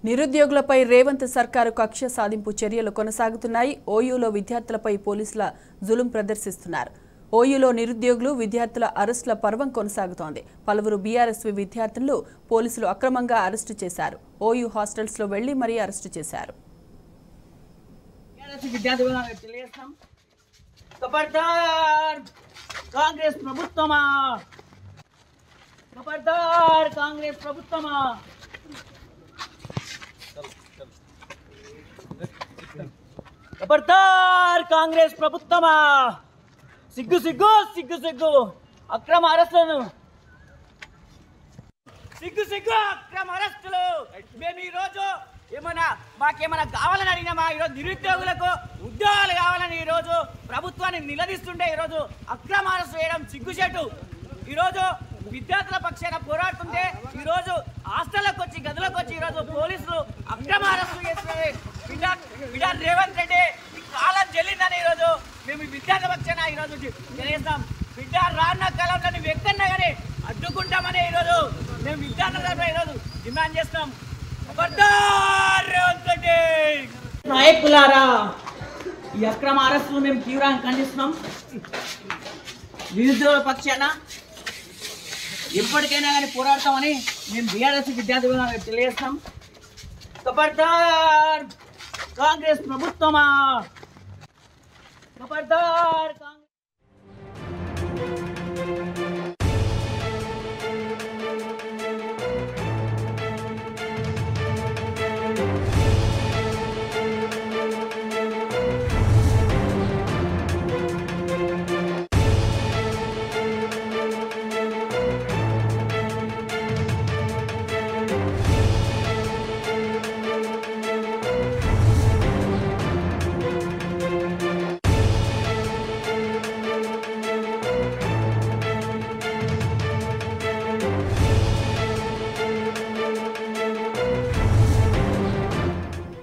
నిరుద్యోగులపై రేవంత్ సర్కారు కక్ష సాధింపు చర్యలు కొనసాగుతున్నాయి. ఓయూలో విద్యార్థులపై పోలీసుల జులుం ప్రదర్శిస్తున్నారు. ఓయూలో నిరుద్యోగులు విద్యార్థుల అరెస్టుల పర్వం కొనసాగుతోంది. పలువురు బీఆర్ఎస్వి విద్యార్థులను పోలీసులు అక్రమంగా అరెస్టు చేశారు. ఓయూ హాస్టల్స్ లో వెళ్లి మరీ అరెస్టు చేశారు. కాంగ్రెస్ ప్రభుత్వమా ఖబర్దార్ కాంగ్రెస్ ప్రభుత్వమా సిగ్గు సిగ్గు సిగ్గు సిగ్గు అక్రమ అరెస్టులను అక్రమ అరెస్టులు మేము ఈరోజు మాకేమైనా కావాలని అడిగినామా? ఈరోజు నిరుద్యోగులకు ఉద్యోగాలు కావాలని ఈరోజు ప్రభుత్వాన్ని నిలదీస్తుంటే ఈరోజు అక్రమ అరెస్టు చేయడం సిగ్గుచేటు. ఈరోజు విద్యార్థుల పక్షాన పోరాడుతుంటే ఈరోజు హాస్టల్లోకి వచ్చి గదులకు వచ్చి ఈరోజు పోలీసులు అక్రమ అరెస్టు చేస్తున్నారు. బిడ్డ రేవంత్ రెడ్డి కాలం చెల్లిందని ఈరోజు మేము విద్యార్థుల పక్షాన ఈరోజు తెలియజేస్తాం. బిడ్డ రానున్న కాలంలో నువ్వు ఎక్కడన్నా కానీ అడ్డుకుంటామని ఈరోజు మేము విద్యార్థుల ఈరోజు డిమాండ్ చేస్తాం. రేవంత్ రెడ్డి నాయకులారా, ఈ అక్రమ అరెస్టులు మేము తీవ్రంగా ఖండిస్తున్నాం. నిరుద్యోగుల పక్షాన ఎప్పటికైనా కానీ పోరాడతామని మేము బీఆర్ఎస్ విద్యార్థులుగా తెలియజేస్తాం. ఖబర్దార్ కాంగ్రెస్ ప్రభుత్వమా ఖబర్దార్ కాంగ్రెస్